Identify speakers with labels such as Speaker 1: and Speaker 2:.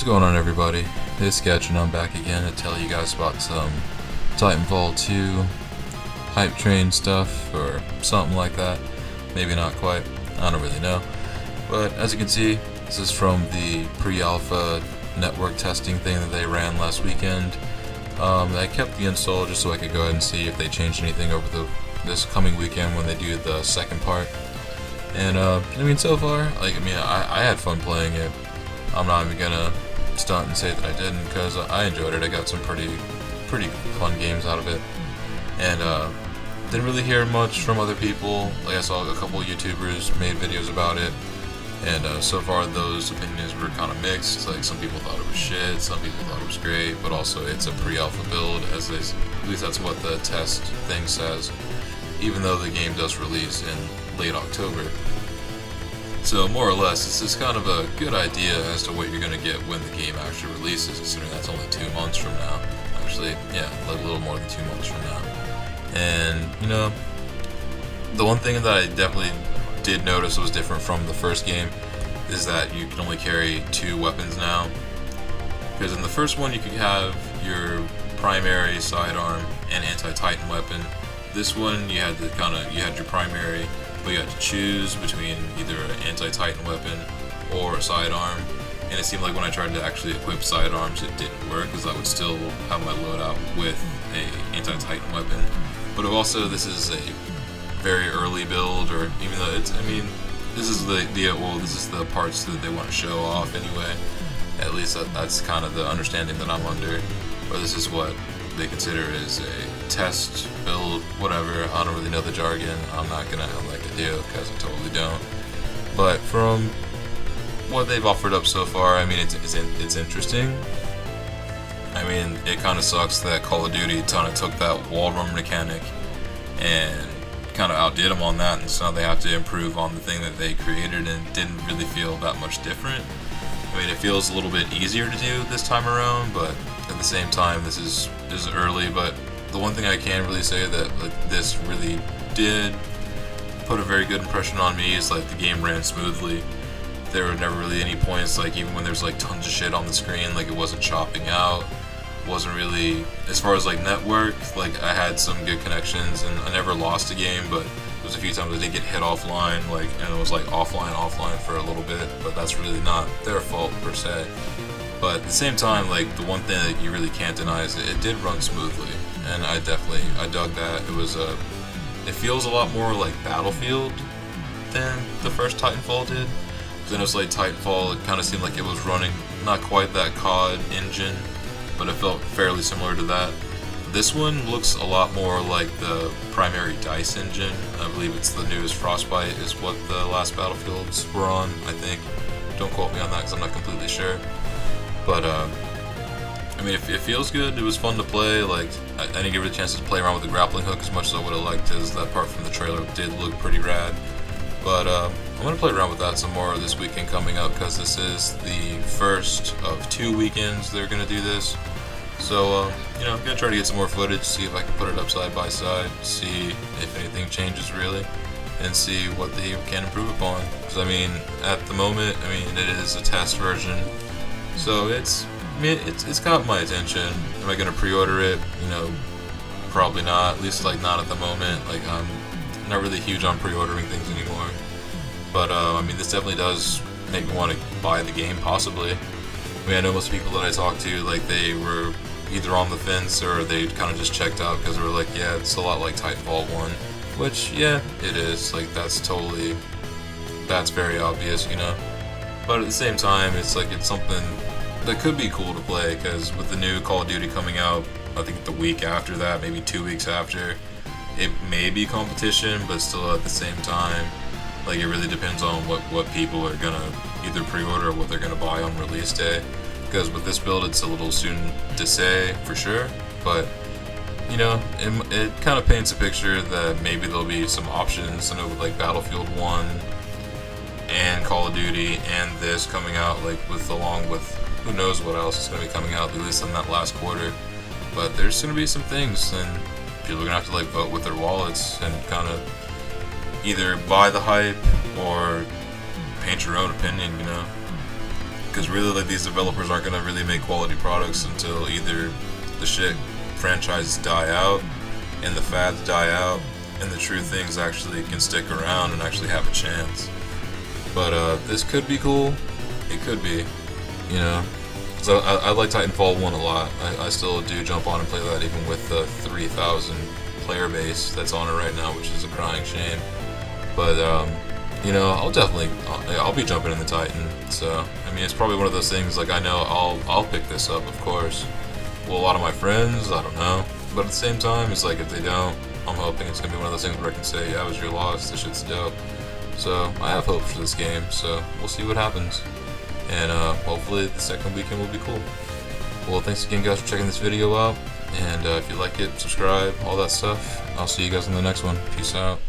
Speaker 1: What's going on, everybody? It's Sketch and I'm back again to tell you guys about some Titanfall 2 hype train stuff or something like that. Maybe not quite, I don't really know. But as you can see, this is from the pre-alpha network testing thing that they ran last weekend. I kept the install just so I could go ahead and see if they changed anything over this coming weekend when they do the second part. And so far, I had fun playing it. I'm not even gonna stunt and say that I didn't, because I enjoyed it. I got some pretty fun games out of it, and didn't really hear much from other people. Like, I saw a couple of YouTubers made videos about it, and so far those opinions were kind of mixed. Like, some people thought it was shit, some people thought it was great, but also it's a pre-alpha build, at least that's what the test thing says, even though the game does release in late October. So more or less, this is kind of a good idea as to what you're going to get when the game actually releases, considering that's only 2 months from now. Actually, yeah, a little more than 2 months from now. And, the one thing that I definitely did notice was different from the first game is that you can only carry 2 weapons now. Because in the first one, you could have your primary sidearm and anti-Titan weapon. This one, you had your primary, but you had to choose between either an anti-Titan weapon or a sidearm, and it seemed like when I tried to actually equip sidearms, it didn't work, because I would still have my loadout with a anti-Titan weapon. But also, this is a very early build, or even though this is the parts that they want to show off anyway. At least that's kind of the understanding that I'm under, or this is what they consider is a test build, whatever. I don't really know the jargon. I'm not gonna act like I do, because I totally don't. But from what they've offered up so far, it's interesting. It kind of sucks that Call of Duty kind of took that wall run mechanic and kind of outdid them on that, and so now they have to improve on the thing that they created, and didn't really feel that much different. It feels a little bit easier to do this time around, but at the same time, this is early. But the one thing I can really say that this really did put a very good impression on me is the game ran smoothly. There were never really any points, even when there's tons of shit on the screen, it wasn't chopping out. Wasn't really, as far as network, I had some good connections, and I never lost a game, but there was a few times I did get hit offline, and it was offline for a little bit, but that's really not their fault per se. But at the same time, the one thing that you really can't deny is that it did run smoothly, and I dug that. It feels a lot more like Battlefield than the first Titanfall did. Because I know Titanfall, it kind of seemed like it was running not quite that COD engine, but it felt fairly similar to that. This one looks a lot more like the primary DICE engine. I believe it's the newest Frostbite is what the last Battlefields were on, I think. Don't quote me on that, because I'm not completely sure. But, it feels good. It was fun to play. I didn't get a chance to play around with the grappling hook as much as I would have liked, as that part from the trailer did look pretty rad. But, I'm going to play around with that some more this weekend coming up, because this is the first of 2 weekends they're going to do this. So, I'm going to try to get some more footage, see if I can put it up side by side, see if anything changes really, and see what they can improve upon. Because, at the moment, it is a test version. So it's caught my attention. Am I gonna pre-order it? Probably not. At least not at the moment. I'm not really huge on pre-ordering things anymore. But this definitely does make me want to buy the game, possibly. I know most people that I talked to, they were either on the fence or they kind of just checked out, because they were yeah, it's a lot like Titanfall 1. Which, yeah, it is. That's very obvious, But at the same time, it's something that could be cool to play, because with the new Call of Duty coming out, I think the week after that, maybe 2 weeks after, it may be competition, but still at the same time, it really depends on what people are gonna either pre-order or what they're gonna buy on release day. Because with this build, it's a little soon to say for sure, but it kind of paints a picture that maybe there'll be some options. I know with Battlefield 1 and Call of Duty and this coming out, along with who knows what else is going to be coming out, at least in that last quarter. But there's going to be some things, and people are going to have to vote with their wallets and kind of either buy the hype or paint your own opinion, Because really, like, these developers aren't gonna really make quality products until either the shit franchises die out and the fads die out and the true things actually can stick around and actually have a chance. But this could be cool. It could be, you know. So I like Titanfall 1 a lot. I still do jump on and play that even with the 3,000 player base that's on it right now, which is a crying shame. But you know, I'll be jumping in the Titan. So I mean, it's probably one of those things. Like, I know I'll pick this up, of course. Will a lot of my friends? I don't know. But at the same time, it's like, if they don't, I'm hoping it's gonna be one of those things where I can say, yeah, it was your loss. This shit's dope. So I have hope for this game. So we'll see what happens. And hopefully the second weekend will be cool. Well, thanks again, guys, for checking this video out. And if you like it, subscribe, all that stuff. I'll see you guys in the next one. Peace out.